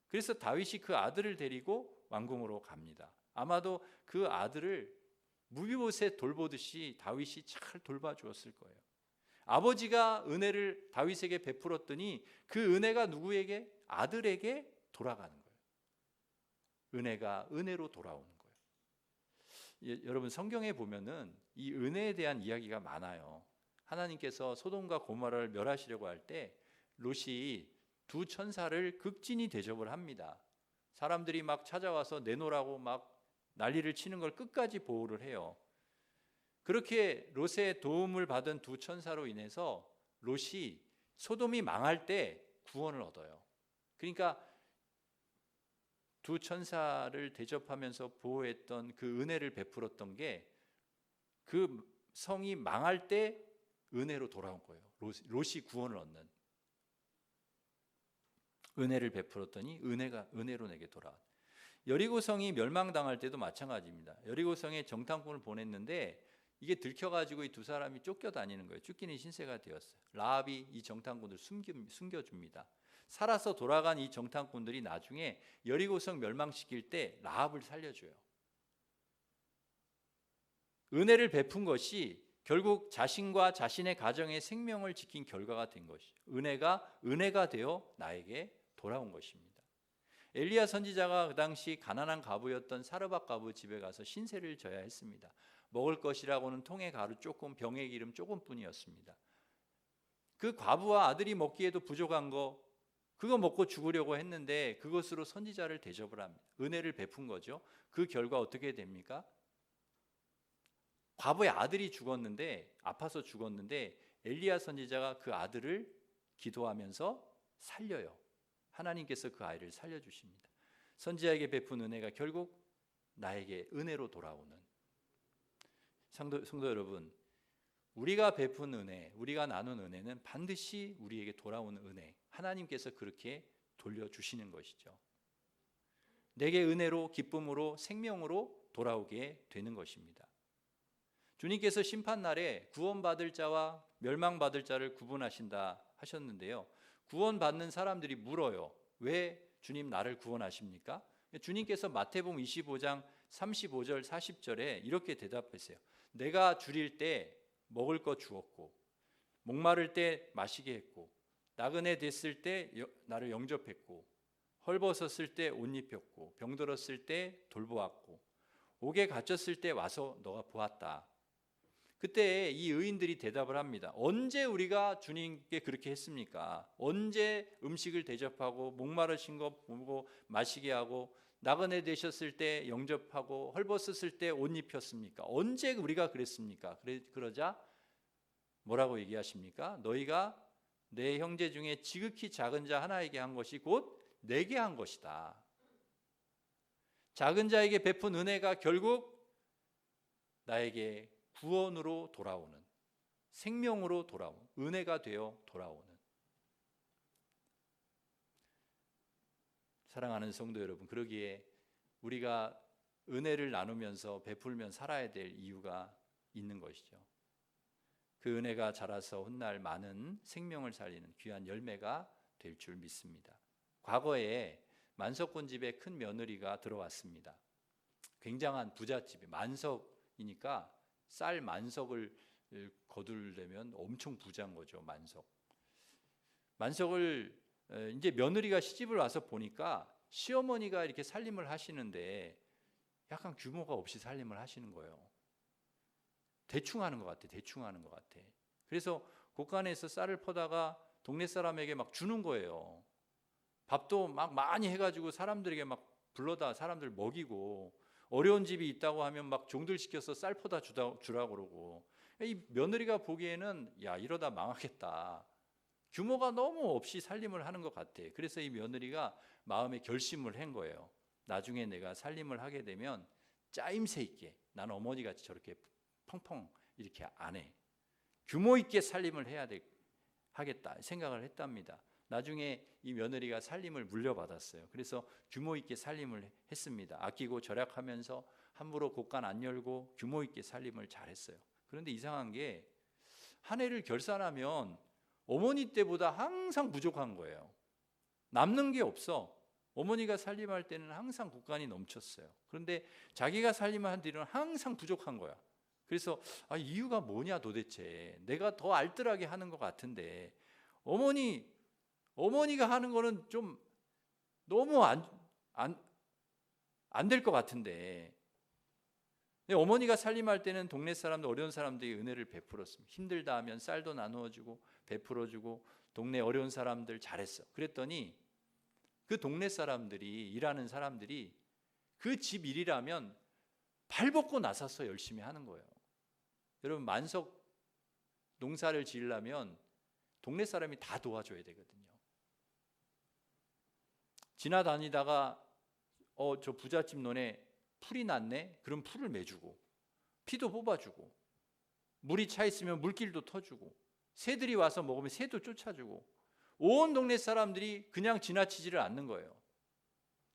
Speaker 1: 그래서 다윗이 그 아들을 데리고 왕궁으로 갑니다. 아마도 그 아들을 무비보셋 돌보듯이 다윗이 잘 돌봐주었을 거예요. 아버지가 은혜를 다윗에게 베풀었더니 그 은혜가 누구에게? 아들에게 돌아가는 거예요. 은혜가 은혜로 돌아오는 거예요. 여러분 성경에 보면은 이 은혜에 대한 이야기가 많아요. 하나님께서 소돔과 고모라를 멸하시려고 할 때 롯이 두 천사를 극진히 대접을 합니다. 사람들이 막 찾아와서 내놓으라고 막 난리를 치는 걸 끝까지 보호를 해요. 그렇게 롯의 도움을 받은 두 천사로 인해서 롯이 소돔이 망할 때 구원을 얻어요. 그러니까 두 천사를 대접하면서 보호했던 그 은혜를 베풀었던 게 그 성이 망할 때 은혜로 돌아온 거예요. 롯이 구원을 얻는 은혜를 베풀었더니 은혜가 은혜로 내게 돌아온. 여리고성이 멸망당할 때도 마찬가지입니다. 여리고성에 정탐꾼을 보냈는데 이게 들켜가지고 이 두 사람이 쫓겨다니는 거예요. 쫓기는 신세가 되었어요. 라합이 이 정탐꾼을 숨겨줍니다. 살아서 돌아간 이 정탐꾼들이 나중에 여리고성 멸망시킬 때 라합을 살려줘요. 은혜를 베푼 것이 결국 자신과 자신의 가정의 생명을 지킨 결과가 된 것이 은혜가 되어 나에게 돌아온 것입니다. 엘리야 선지자가 그 당시 가난한 과부였던 사르밧 과부 집에 가서 신세를 져야 했습니다. 먹을 것이라고는 통에 가루 조금, 병에 기름 조금뿐이었습니다. 그 과부와 아들이 먹기에도 부족한 거 그거 먹고 죽으려고 했는데 그것으로 선지자를 대접을 합니다. 은혜를 베푼 거죠. 그 결과 어떻게 됩니까? 과부의 아들이 죽었는데 아파서 죽었는데 엘리야 선지자가 그 아들을 기도하면서 살려요. 하나님께서 그 아이를 살려주십니다. 선지자에게 베푼 은혜가 결국 나에게 은혜로 돌아오는, 성도 여러분, 우리가 베푼 은혜, 우리가 나눈 은혜는 반드시 우리에게 돌아오는 은혜, 하나님께서 그렇게 돌려주시는 것이죠. 내게 은혜로, 기쁨으로, 생명으로 돌아오게 되는 것입니다. 주님께서 심판날에 구원받을 자와 멸망받을 자를 구분하신다 하셨는데요, 구원받는 사람들이 물어요. 왜 주님 나를 구원하십니까? 주님께서 마태복음 25장 35절 40절에 이렇게 대답했어요. 내가 줄일 때 먹을 것 주었고, 목마를 때 마시게 했고, 나그네 됐을 때 나를 영접했고, 헐벗었을 때 옷 입혔고, 병들었을 때 돌보았고, 옥에 갇혔을 때 와서 너가 보았다. 그때 이 의인들이 대답을 합니다. 언제 우리가 주님께 그렇게 했습니까? 언제 음식을 대접하고 목마르신 거 보고 마시게 하고 나그네 되셨을 때 영접하고 헐벗었을 때 옷 입혔습니까? 언제 우리가 그랬습니까? 그러자 뭐라고 얘기하십니까? 너희가 내 형제 중에 지극히 작은 자 하나에게 한 것이 곧 내게 한 것이다. 작은 자에게 베푼 은혜가 결국 나에게 구원으로 돌아오는, 생명으로 돌아오는, 은혜가 되어 돌아오는. 사랑하는 성도 여러분, 그러기에 우리가 은혜를 나누면서 베풀면 살아야 될 이유가 있는 것이죠. 그 은혜가 자라서 훗날 많은 생명을 살리는 귀한 열매가 될 줄 믿습니다. 과거에 만석군 집에 큰 며느리가 들어왔습니다. 굉장한 부잣집이, 만석이니까 쌀 만석을 거두려면 엄청 부자인 거죠. 만석을 이제 며느리가 시집을 와서 보니까 시어머니가 이렇게 살림을 하시는데 약간 규모가 없이 살림을 하시는 거예요. 대충 하는 것 같아. 그래서 곳간에서 쌀을 퍼다가 동네 사람에게 막 주는 거예요. 밥도 막 많이 해가지고 사람들에게 막 불러다 사람들 먹이고, 어려운 집이 있다고 하면 막 종들 시켜서 쌀 퍼다 주라고 그러고. 이 며느리가 보기에는 야, 이러다 망하겠다. 규모가 너무 없이 살림을 하는 것 같아. 그래서 이 며느리가 마음에 결심을 한 거예요. 나중에 내가 살림을 하게 되면 짜임새 있게, 난 어머니같이 저렇게 펑펑 이렇게 안 해. 규모 있게 살림을 하겠다 생각을 했답니다. 나중에 이 며느리가 살림을 물려받았어요. 그래서 규모 있게 살림을 했습니다. 아끼고 절약하면서 함부로 곳간 안 열고 규모 있게 살림을 잘했어요. 그런데 이상한 게 한 해를 결산하면 어머니 때보다 항상 부족한 거예요. 남는 게 없어. 어머니가 살림할 때는 항상 곳간이 넘쳤어요. 그런데 자기가 살림한 뒤는 항상 부족한 거야. 그래서 이유가 뭐냐 도대체. 내가 더 알뜰하게 하는 것 같은데 어머니가 하는 거는 좀 너무 안 될 것 같은데. 어머니가 살림할 때는 동네 사람들, 어려운 사람들이 은혜를 베풀었습니다. 힘들다 하면 쌀도 나누어주고 베풀어주고 동네 어려운 사람들 잘했어. 그랬더니 그 동네 사람들이, 일하는 사람들이 그 집 일이라면 발벗고 나서서 열심히 하는 거예요. 여러분, 만석 농사를 지으려면 동네 사람이 다 도와줘야 되거든요. 지나다니다가 저 부잣집 논에 풀이 났네? 그럼 풀을 매주고, 피도 뽑아주고, 물이 차 있으면 물길도 터주고, 새들이 와서 먹으면 새도 쫓아주고, 온 동네 사람들이 그냥 지나치지를 않는 거예요.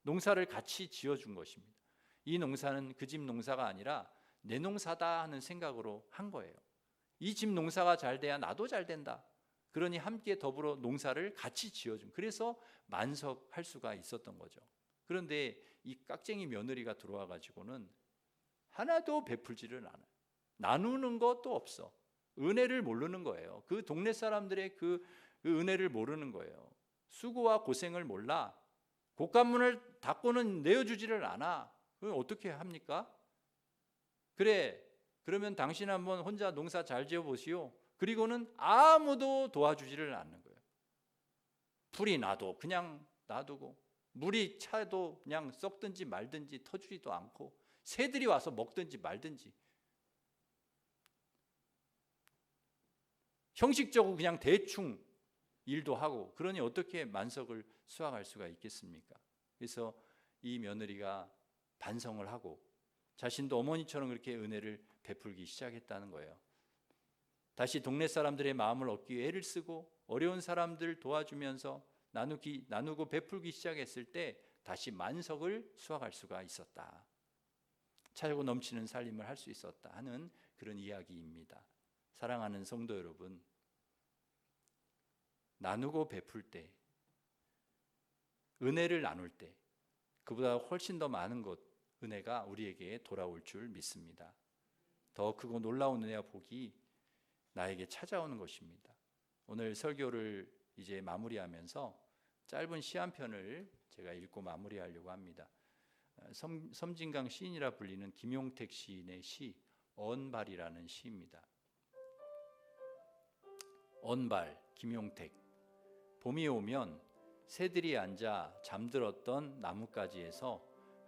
Speaker 1: 농사를 같이 지어준 것입니다. 이 농사는 그 집 농사가 아니라 내 농사다 하는 생각으로 한 거예요. 이 집 농사가 잘 돼야 나도 잘 된다. 그러니 함께 더불어 농사를 같이 지어준, 그래서 만석할 수가 있었던 거죠. 그런데 이 깍쟁이 며느리가 들어와 가지고는 하나도 베풀지를 않아요. 나누는 것도 없어. 은혜를 모르는 거예요. 그 동네 사람들의 그 은혜를 모르는 거예요. 수고와 고생을 몰라. 곳간문을 닫고는 내어주지를 않아. 그럼 어떻게 합니까? 그래, 그러면 당신 한번 혼자 농사 잘 지어보시오. 그리고는 아무도 도와주지를 않는 거예요. 풀이 나도 그냥 놔두고, 물이 차도 그냥 썩든지 말든지 터주지도 않고, 새들이 와서 먹든지 말든지, 형식적으로 그냥 대충 일도 하고, 그러니 어떻게 만석을 수확할 수가 있겠습니까? 그래서 이 며느리가 반성을 하고 자신도 어머니처럼 그렇게 은혜를 베풀기 시작했다는 거예요. 다시 동네 사람들의 마음을 얻기 위해 애를 쓰고 어려운 사람들 도와주면서 나누고 베풀기 시작했을 때 다시 만석을 수확할 수가 있었다. 차고 넘치는 살림을 할 수 있었다 하는 그런 이야기입니다. 사랑하는 성도 여러분, 나누고 베풀 때, 은혜를 나눌 때 그보다 훨씬 더 많은 것, 은혜가 우리에게 돌아올 줄 믿습니다. 더 크고 놀라운 은혜와 복이 나에게 찾아오는 것입니다. 오늘 설교를 이제 마무리하면서 짧은 시 한 편을 제가 읽고 마무리하려고 합니다. 섬진강 시인이라 불리는 김용택 시인의 시 언발이라는 시입니다. 언발, 김용택. 봄이 오면 새들이 앉아 잠들었던 나뭇가지에서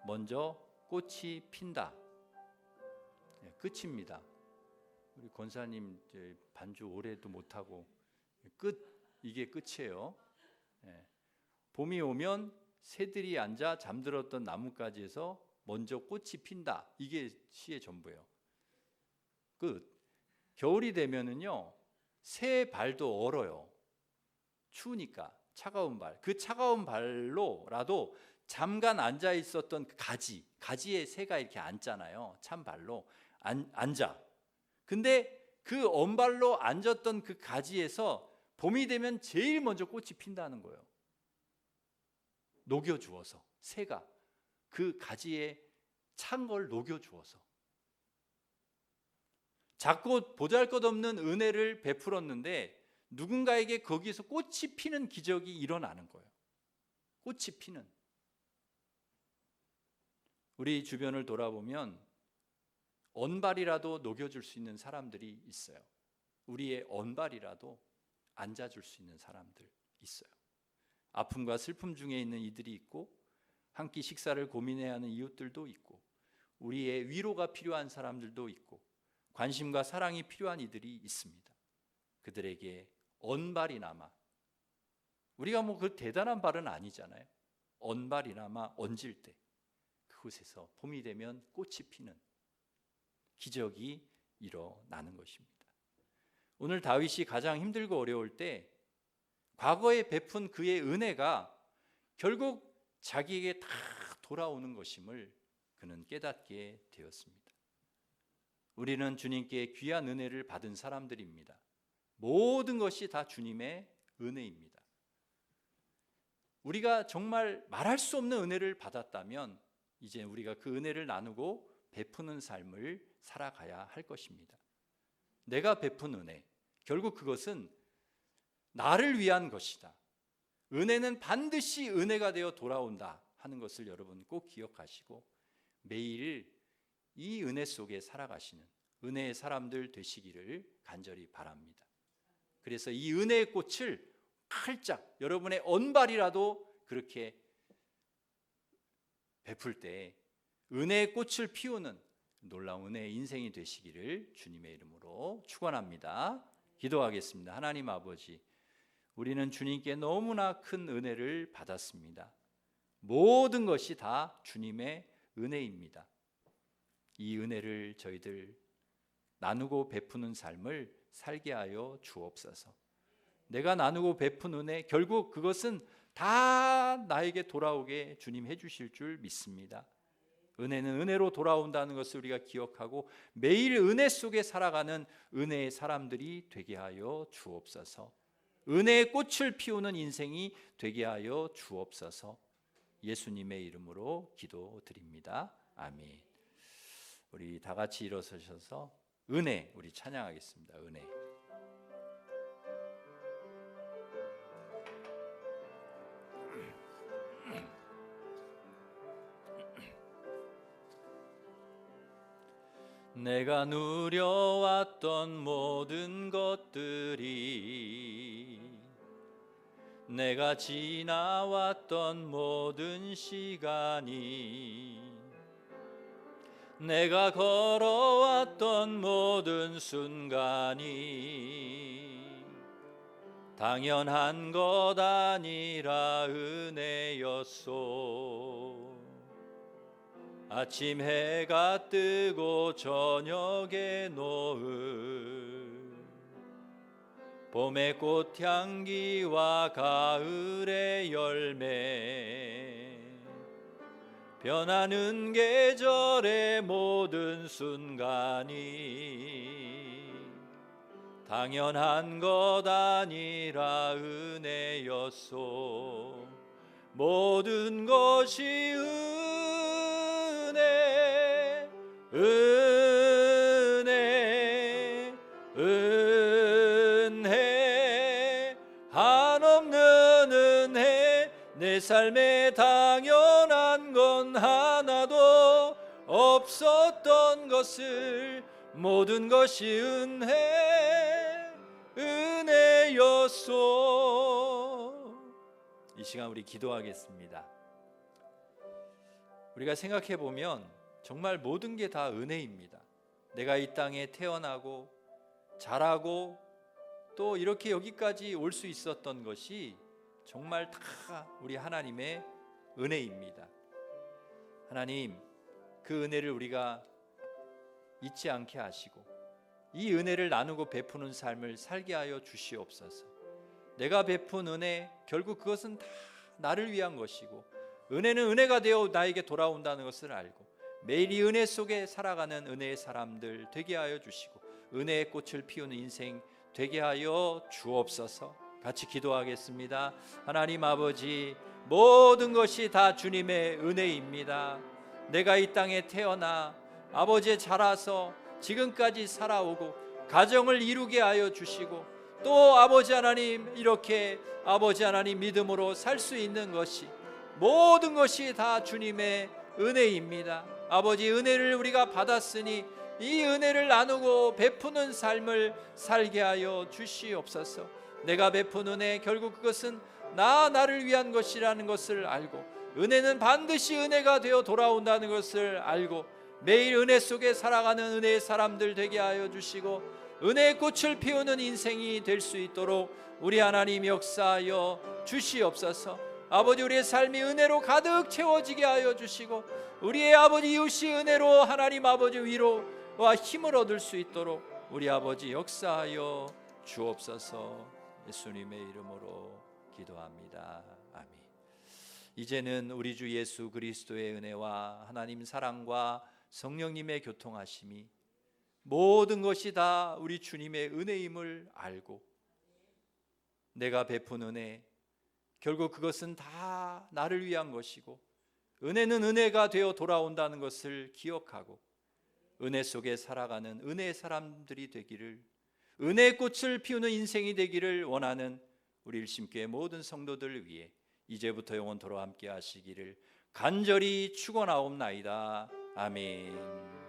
Speaker 1: 먼저 꽃이 핀다. 끝입니다. 우리 권사님 반주 오래도 못하고 이게 끝이에요. 봄이 오면 새들이 앉아 잠들었던 나뭇가지에서 먼저 꽃이 핀다. 이게 시의 전부예요. 끝. 겨울이 되면은요, 새 발도 얼어요. 추우니까 차가운 발. 그 차가운 발로라도 잠깐 앉아 있었던 그 가지에 새가 이렇게 앉잖아요. 찬 발로 앉아. 근데 그 언발로 앉았던 그 가지에서 봄이 되면 제일 먼저 꽃이 핀다는 거예요. 녹여주어서, 새가 그 가지에 찬 걸 녹여주어서. 작고 보잘것없는 은혜를 베풀었는데 누군가에게 거기서 꽃이 피는 기적이 일어나는 거예요. 꽃이 피는. 우리 주변을 돌아보면 언발이라도 녹여줄 수 있는 사람들이 있어요. 우리의 언발이라도 앉아줄 수 있는 사람들 있어요. 아픔과 슬픔 중에 있는 이들이 있고, 한 끼 식사를 고민해야 하는 이웃들도 있고, 우리의 위로가 필요한 사람들도 있고, 관심과 사랑이 필요한 이들이 있습니다. 그들에게 언발이나마, 우리가 그 대단한 발은 아니잖아요. 언발이나마 얹을 때 그곳에서 봄이 되면 꽃이 피는 기적이 일어나는 것입니다. 오늘 다윗이 가장 힘들고 어려울 때 과거에 베푼 그의 은혜가 결국 자기에게 다 돌아오는 것임을 그는 깨닫게 되었습니다. 우리는 주님께 귀한 은혜를 받은 사람들입니다. 모든 것이 다 주님의 은혜입니다. 우리가 정말 말할 수 없는 은혜를 받았다면 이제 우리가 그 은혜를 나누고 베푸는 삶을 살아가야 할 것입니다. 내가 베푼 은혜, 결국 그것은 나를 위한 것이다. 은혜는 반드시 은혜가 되어 돌아온다 하는 것을 여러분 꼭 기억하시고 매일 이 은혜 속에 살아가시는 은혜의 사람들 되시기를 간절히 바랍니다. 그래서 이 은혜의 꽃을 활짝 여러분의 언발이라도 그렇게 베풀 때 은혜의 꽃을 피우는 놀라운 은혜의 인생이 되시기를 주님의 이름으로 축원합니다. 기도하겠습니다. 하나님 아버지, 우리는 주님께 너무나 큰 은혜를 받았습니다. 모든 것이 다 주님의 은혜입니다. 이 은혜를 저희들 나누고 베푸는 삶을 살게 하여 주옵소서. 내가 나누고 베푼 은혜, 결국 그것은 다 나에게 돌아오게 주님 해주실 줄 믿습니다. 은혜는 은혜로 돌아온다는 것을 우리가 기억하고 매일 은혜 속에 살아가는 은혜의 사람들이 되게 하여 주옵소서. 은혜의 꽃을 피우는 인생이 되게 하여 주옵소서. 예수님의 이름으로 기도드립니다. 아멘. 우리 다 같이 일어서셔서 은혜 우리 찬양하겠습니다. 은혜. 내가 누려왔던 모든 것들이, 내가 지나왔던 모든 시간이, 내가 걸어왔던 모든 순간이 당연한 것 아니라 은혜였소. 아침 해가 뜨고 저녁에 노을, 봄의 꽃향기와 가을의 열매, 변하는 계절의 모든 순간이 당연한 것 아니라 은혜였소. 모든 것이 은혜, 은혜, 은혜, 한없는 은혜. 내 삶에 당연한 건 하나도 없었던 것을 모든 것이 은혜였소. 이 시간 우리 기도하겠습니다. 우리가 생각해 보면 정말 모든 게 다 은혜입니다. 내가 이 땅에 태어나고 자라고 또 이렇게 여기까지 올 수 있었던 것이 정말 다 우리 하나님의 은혜입니다. 하나님, 그 은혜를 우리가 잊지 않게 하시고 이 은혜를 나누고 베푸는 삶을 살게 하여 주시옵소서. 내가 베푼 은혜, 결국 그것은 다 나를 위한 것이고 은혜는 은혜가 되어 나에게 돌아온다는 것을 알고 매일 이 은혜 속에 살아가는 은혜의 사람들 되게 하여 주시고 은혜의 꽃을 피우는 인생 되게 하여 주옵소서. 같이 기도하겠습니다. 하나님 아버지, 모든 것이 다 주님의 은혜입니다. 내가 이 땅에 태어나 아버지의 자라서 지금까지 살아오고 가정을 이루게 하여 주시고 또 아버지 하나님 이렇게 아버지 하나님 믿음으로 살 수 있는 것이 모든 것이 다 주님의 은혜입니다. 아버지, 은혜를 우리가 받았으니 이 은혜를 나누고 베푸는 삶을 살게 하여 주시옵소서. 내가 베푼 은혜, 결국 그것은 나를 위한 것이라는 것을 알고 은혜는 반드시 은혜가 되어 돌아온다는 것을 알고 매일 은혜 속에 살아가는 은혜의 사람들 되게 하여 주시고 은혜의 꽃을 피우는 인생이 될 수 있도록 우리 하나님 역사하여 주시옵소서. 아버지, 우리의 삶이 은혜로 가득 채워지게 하여 주시고 우리의 아버지 이웃이 은혜로 하나님 아버지 위로와 힘을 얻을 수 있도록 우리 아버지 역사하여 주옵소서. 예수님의 이름으로 기도합니다. 아멘. 이제는 우리 주 예수 그리스도의 은혜와 하나님 사랑과 성령님의 교통하심이 모든 것이 다 우리 주님의 은혜임을 알고 내가 베푼 은혜, 결국 그것은 다 나를 위한 것이고 은혜는 은혜가 되어 돌아온다는 것을 기억하고 은혜 속에 살아가는 은혜의 사람들이 되기를, 은혜의 꽃을 피우는 인생이 되기를 원하는 우리 일심교회 모든 성도들을 위해 이제부터 영원토록 함께 하시기를 간절히 축원하옵나이다. 아멘.